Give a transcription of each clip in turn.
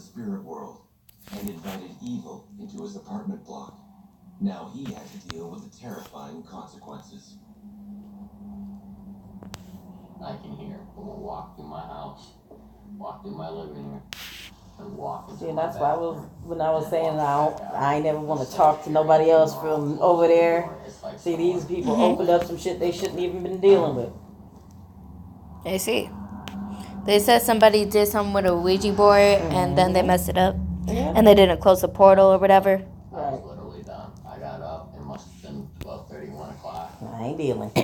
spirit world and invited evil into his apartment block. Now he had to deal with the terrifying consequences. I can hear someone walk through my house, walk through my living room, and walk into See, my that's why bathroom. when I was saying I ain't never want to talk to nobody else from over there. See, these people opened up some shit they shouldn't even been dealing with. I see. They said somebody did something with a Ouija board and then they messed it up. Yeah. And they didn't close the portal or whatever. I was literally done. I got up. It must have been 12:30, 1 o'clock. I ain't dealing. I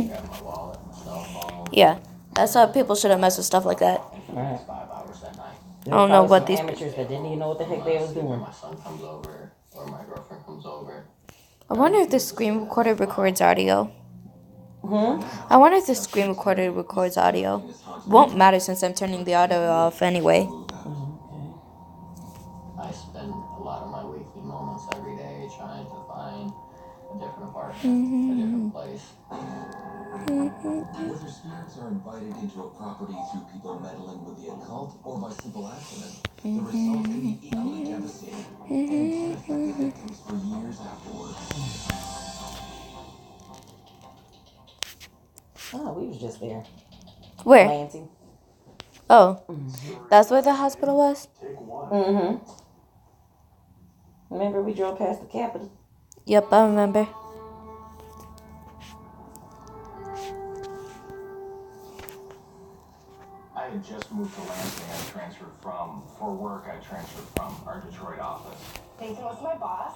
grabbed my wallet, my cell phone. Yeah. That's why people shouldn't mess with stuff like that. And for the next 5 hours that night. I don't know what some these amateurs that didn't even know what the heck they was doing. My son comes over or my girlfriend comes over. I wonder if the screen recorder records audio. Hmm? I wonder if the screen recorder records audio. Won't matter since I'm turning the audio off anyway. I spend a lot of my weekly moments every day trying to find a different apartment, a different place. Whether spirits are invited into a property through people meddling with the occult or by simple accident, the result can be equally devastating and can affect the victims for years afterwards. Oh, we was just there. Where? Lansing. Oh, that's where the hospital was? Mm-hmm. Remember we drove past the Capitol? Yep, I remember. I had just moved to Lansing. For work, I transferred from our Detroit office. Nathan was my boss.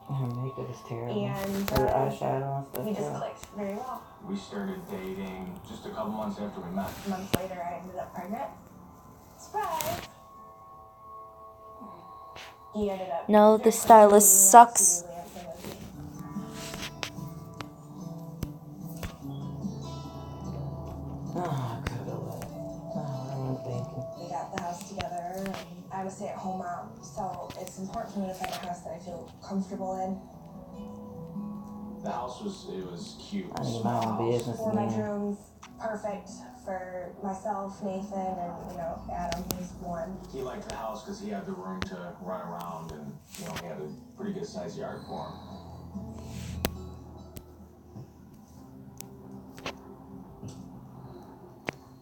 Makeup is terrible. And her eyeshadow and stuff. we just clicked very well. We started dating just a couple months after we met. Months later, I ended up pregnant. Surprise! He ended up. No, the stylist sucks. Oh, good Lord. Oh, I'm thinking. We got the house together, and I'm a stay-at-home mom, so it's important for me to find a house that I feel comfortable in. The house was cute. I need my own business 4 again. bedrooms, perfect for myself, Nathan, and Adam, who's 1. He liked the house because he had the room to run around, and he had a pretty good sized yard for him.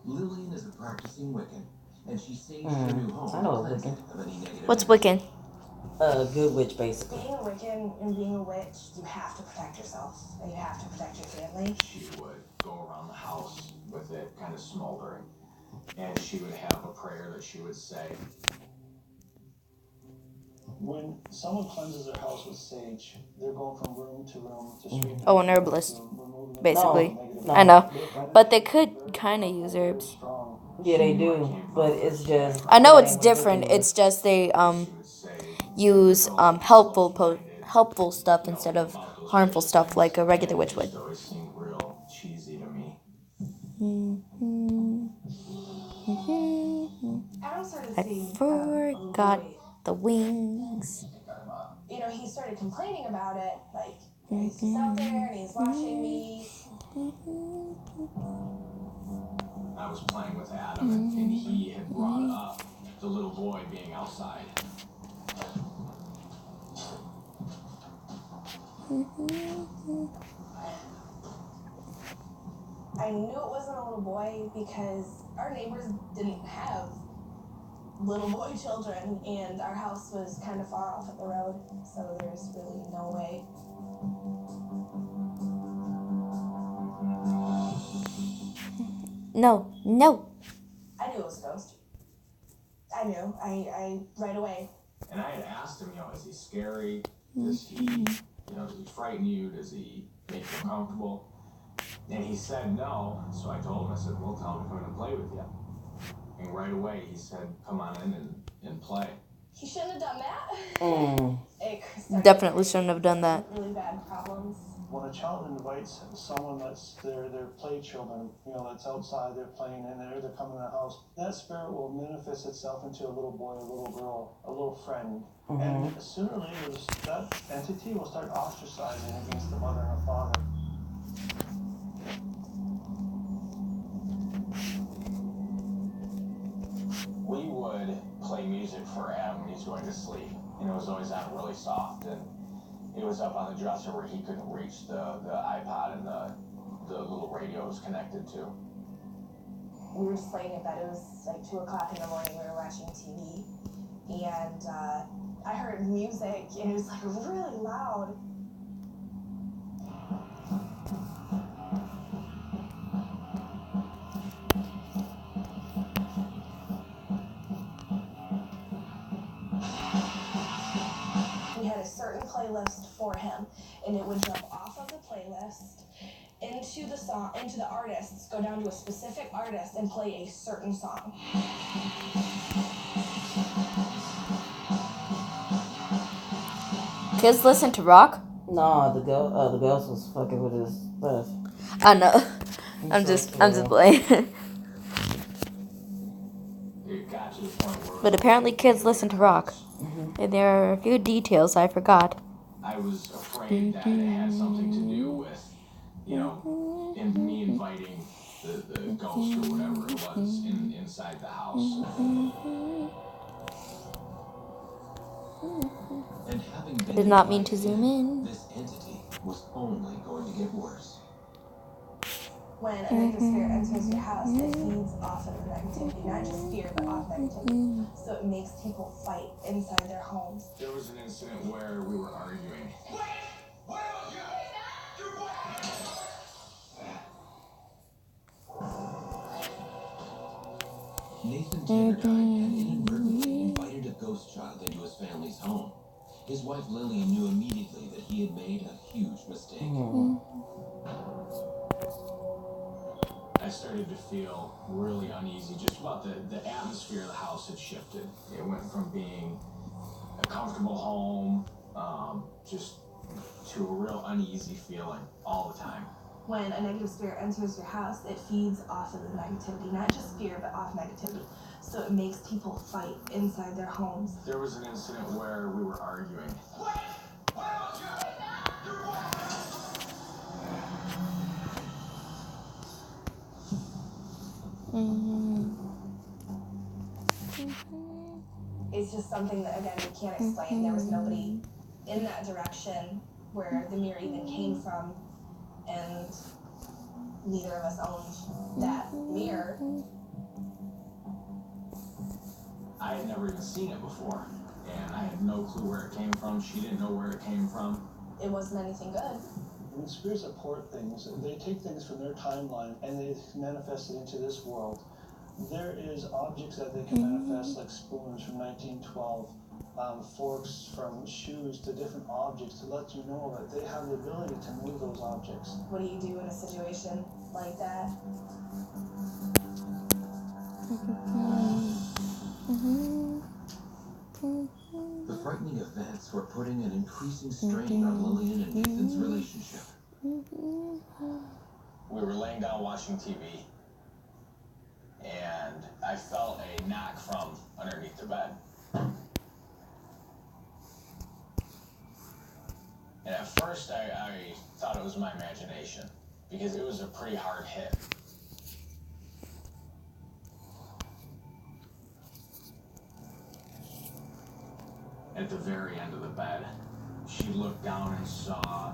Lillian is a practicing Wiccan, and she staged her new home. I know a Wiccan. What's Wiccan? Good witch, basically. Being a Wiccan and being a witch, you have to protect yourself, and you have to protect your family. She would go around the house with it kind of smoldering, and she would have a prayer that she would say. When someone cleanses their house with sage, they're going from room to room to sweep. Oh, an herbalist, basically. No. I know. But they could kind of use herbs. Yeah, they do, but it's just. I know it's different. It's just they use helpful stuff instead of harmful stuff like a regular witch would. It always seemed real cheesy to me. Adam started I forgot the wings. he started complaining about it, like, he's just out there and he's watching me. I was playing with Adam, and he had brought up the little boy being outside. I knew it wasn't a little boy because our neighbors didn't have little boy children, and our house was kind of far off at the road, so there's really no way. No. I knew it was a ghost. I knew. I right away. And I had asked him, is he scary? Does he, does he frighten you? Does he make you comfortable? And he said no. So I told him, I said, well, tell him to come in and play with you. And right away he said, come on in and play. He shouldn't have done that. Mm. Definitely shouldn't have done that. Really bad problems. When a child invites someone that's their play children, that's outside, they're playing in there, they're coming to the house, that spirit will manifest itself into a little boy, a little girl, a little friend. And sooner or later, that entity will start ostracizing against the mother and the father. We would would play music for him when he's going to sleep. And it was always on really soft. And it was up on the dresser where he couldn't reach the iPod and the little radio was connected to. We were just laying in bed. It was like 2 o'clock in the morning. We were watching TV. And I heard music, and it was like really loud. We had a certain playlist for him, and it would jump off of the playlist into the song, into the artists, go down to a specific artist and play a certain song. Kids listen to rock? No, the ghost was fucking with his stuff. I know. I'm just playing. It got to the point where But apparently kids listen to rock. And there are a few details I forgot. I was afraid that it had something to do with, you know, me inviting the ghost or whatever it was inside the house. And having been Did not mean to invited zoom in. this entity was only going to get worse. When a negative spirit enters your house, it feeds off of the negativity, not just fear, but off negativity. So it makes people fight inside their homes. There was an incident where we were arguing. Nathan Kittydog had inadvertently invited a ghost child into his family's home. His wife Lillian knew immediately that he had made a huge mistake. I started to feel really uneasy just about the atmosphere of the house had shifted. It went from being a comfortable home just to a real uneasy feeling all the time. When a negative spirit enters your house, it feeds off of the negativity, not just fear, but off negativity. So it makes people fight inside their homes. There was an incident where we were arguing. It's just something that, again, we can't explain. There was nobody in that direction where the mirror even came from, and neither of us owned that mirror. I had never even seen it before, and I had no clue where it came from. She didn't know where it came from. It wasn't anything good. When spirits support things, they take things from their timeline and they manifest it into this world. There is objects that they can manifest, like spoons from 1912, forks from shoes to different objects, to let you know that they have the ability to move those objects. What do you do in a situation like that? The frightening events were putting an increasing strain on Lillian and Nathan's relationship. We were laying down watching TV, and I felt a knock from underneath the bed. And at first, I thought it was my imagination, because it was a pretty hard hit. At the very end of the bed, she looked down and saw...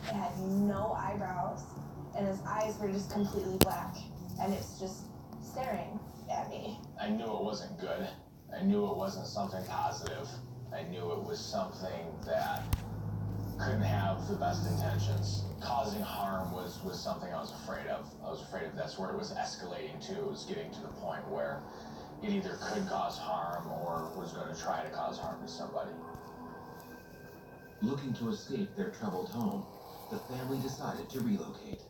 It had no eyebrows, and his eyes were just completely black, and it's just staring at me. I knew it wasn't good. I knew it wasn't something positive. I knew it was something that couldn't have the best intentions. Causing harm was something I was afraid of. I was afraid of that's where it was escalating to. It was getting to the point where it either could cause harm or was going to try to cause harm to somebody. Looking to escape their troubled home, the family decided to relocate.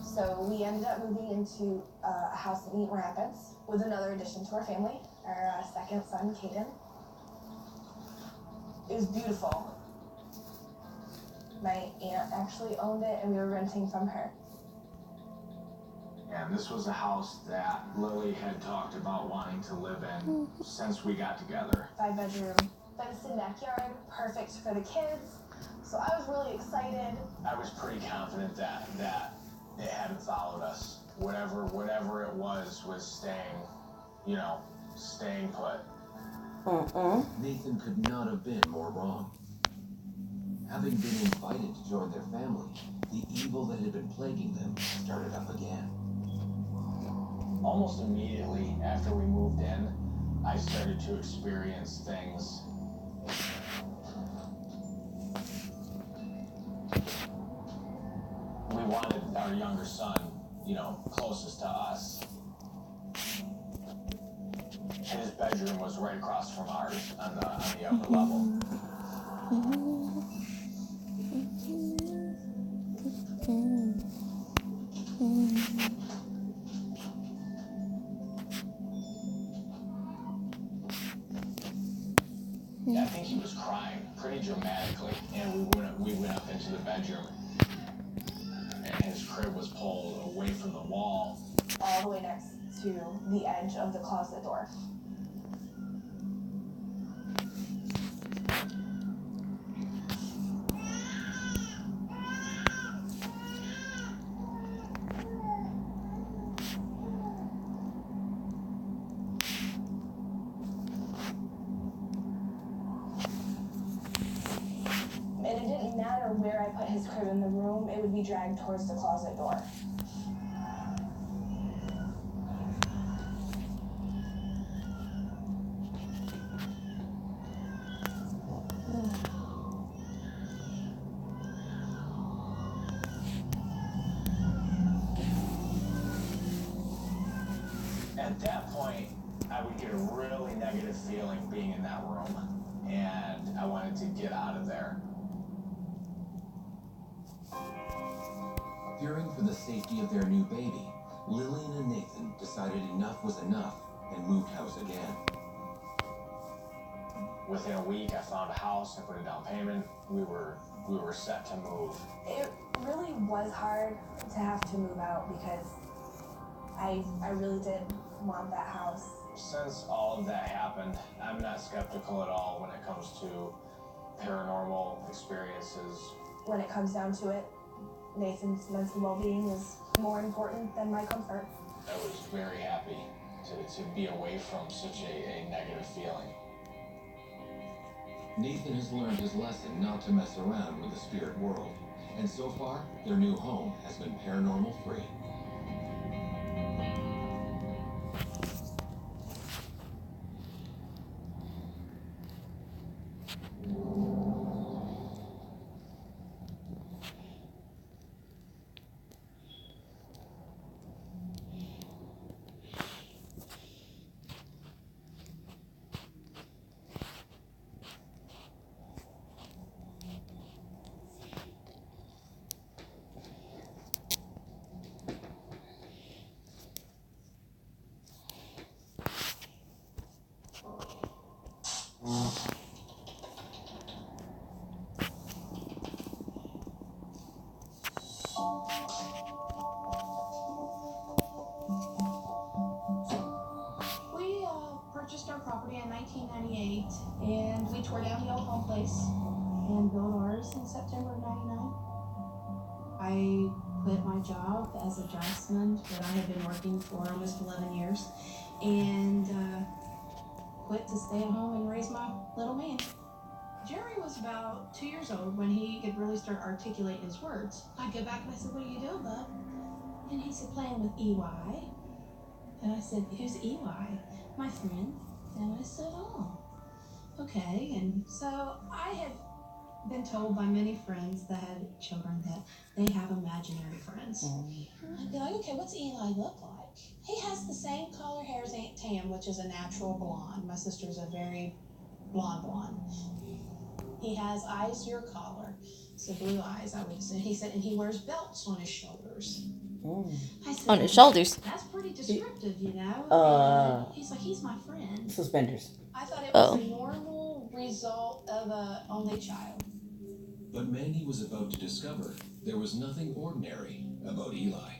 So we ended up moving into a house in Eaton Rapids with another addition to our family, our second son, Caden. It was beautiful. My aunt actually owned it, and we were renting from her. And this was a house that Lily had talked about wanting to live in since we got together. 5-bedroom, fenced-in backyard, perfect for the kids. So I was really excited. I was pretty confident that it hadn't followed us. Whatever it was staying put. Nathan could not have been more wrong. Having been invited to join their family, the evil that had been plaguing them started up again. Almost immediately after we moved in, I started to experience things. We wanted our younger son, closest to us. And his bedroom was right across from ours on the upper level. I think he was crying pretty dramatically, and we went up into the bedroom, and his crib was pulled away from the wall, All the way next to the edge of the closet door. And it didn't matter where I put his crib in the room, it would be dragged towards the closet door. At that point, I would get a really negative feeling being in that room, and I wanted to get out of there. Fearing for the safety of their new baby, Lillian and Nathan decided enough was enough and moved house again. Within a week, I found a house, I put a down payment, we were set to move. It really was hard to have to move out because I really did want that house. Since all of that happened, I'm not skeptical at all when it comes to paranormal experiences. When it comes down to it, Nathan's mental well-being is more important than my comfort. I was very happy to be away from such a negative feeling. Nathan has learned his lesson not to mess around with the spirit world, and so far, their new home has been paranormal free. We purchased our property in 1998, and we tore down the old home place and built ours in September of '99. I quit my job as a draftsman that I had been working for almost 11 years, and quit to stay at home and raise my little man. Jerry was about 2 years old when he could really start articulating his words. I'd go back and I said, "What are you doing, bud?" And he said, "Playing with EY." And I said, "Who's EY?" "My friend." And I said, "Oh, okay." And so I had been told by many friends that had children that they have imaginary friends. I'd be like, "Okay, what's Eli look like?" "He has the same color hair as Aunt Tam, which is a natural blonde. My sister's a very blonde. He has eyes your color, so blue eyes, I would say." He said, "And he wears belts on his shoulders." I said, On his shoulders. "That's pretty descriptive, you know." And he's like, "He's my friend." Suspenders. I thought it was a normal result of a only child. But Mandy was about to discover there was nothing ordinary about Eli.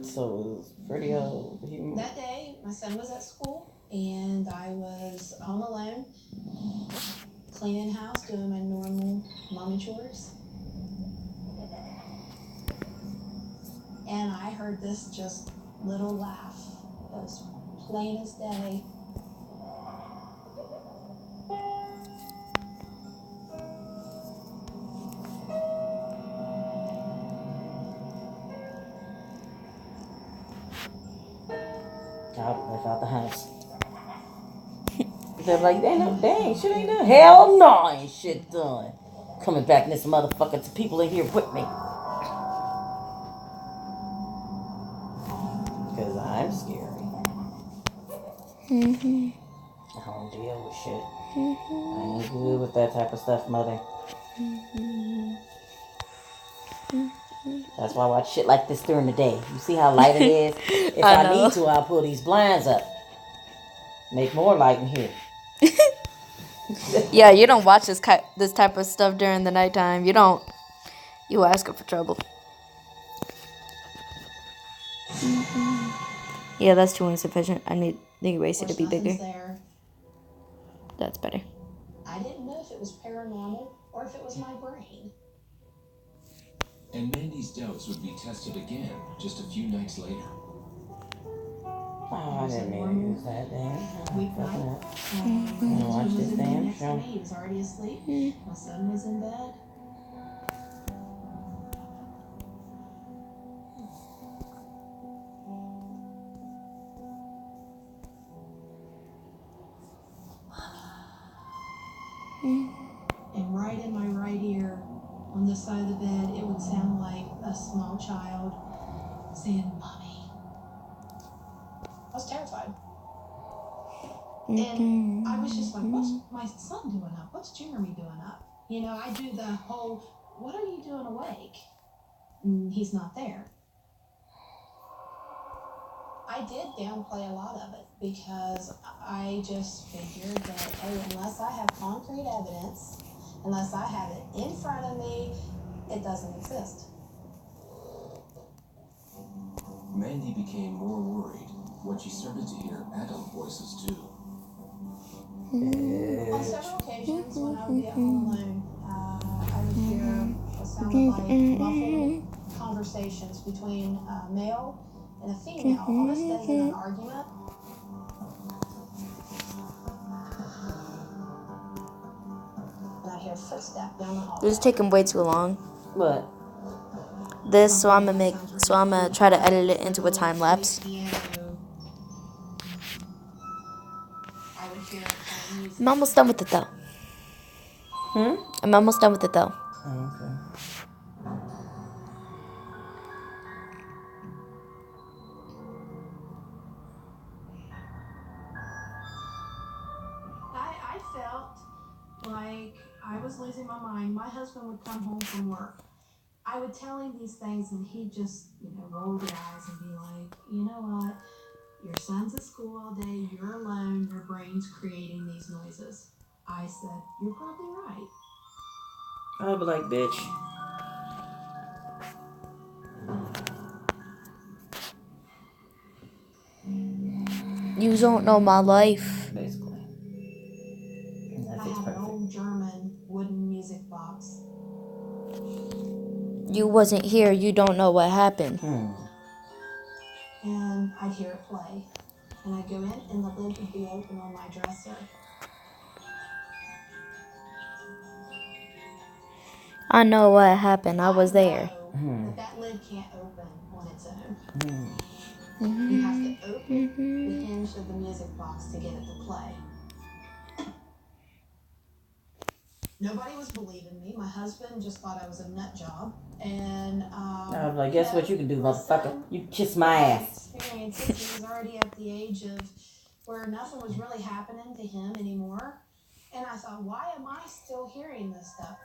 So it was pretty old. That day, my son was at school, and I was home alone. cleaning house, doing my normal mommy chores. And I heard this just little laugh. It was plain as day. Out, out the house. They're like, ain't no dang, shit ain't done. Hell no, ain't shit done. Coming back in this motherfucker to people in here with me. Because I'm scary. I don't deal with shit. I ain't good with that type of stuff, mother. That's why I watch shit like this during the day. You see how light it is? If I need to, I'll pull these blinds up. Make more light in here. Yeah, you don't watch this type of stuff during the nighttime. You don't. You ask her for trouble. Yeah, that's too insufficient. I need the eraser to be bigger. There. That's better. I didn't know if it was paranormal or if it was my brain. And Mandy's doubts would be tested again just a few nights later. Oh, I didn't mean to use that damn. Weeknight. You wanna watch this damn Next to show? me, he was already asleep. My son was in bed. And right in my right ear, on this side of the bed, it would sound like a small child saying, "Mommy." I was terrified. And I was just like, what's my son doing up? What's Jeremy doing up? You know, I do the whole, what are you doing awake? And he's not there. I did downplay a lot of it because I just figured that, hey, unless I have concrete evidence, unless I have it in front of me, it doesn't exist. Mandy became more worried when she started to hear adult voices too. On several occasions, when I would be at home alone, I would hear what sounded like muffled conversations between a male and a female, almost as in an argument. And I'd hear footsteps down the hallway. This is taking way too long. What? This, so I'm gonna try to edit it into a time lapse. I'm almost done with it though. I'm almost done with it though. Okay. I felt like I was losing my mind. My husband would come home from work. I would tell him these things and he'd just, roll the eyes and be like, you know what? Your son's at school all day, you're alone, your brain's creating these noises. I said, you're probably right. I'll be like, bitch. You don't know my life. Basically. I have an old German wooden music box. You wasn't here. You don't know what happened. And I'd hear it play. And I'd go in and the lid would be open on my dresser. I know what happened. I was there. That lid can't open on its own. You have to open the hinge of the music box to get it to play. Nobody was believing me. My husband just thought I was a nut job. And I was like, guess what you can do, motherfucker? You kiss my ass. Experiences. He was already at the age of where nothing was really happening to him anymore. And I thought, why am I still hearing this stuff?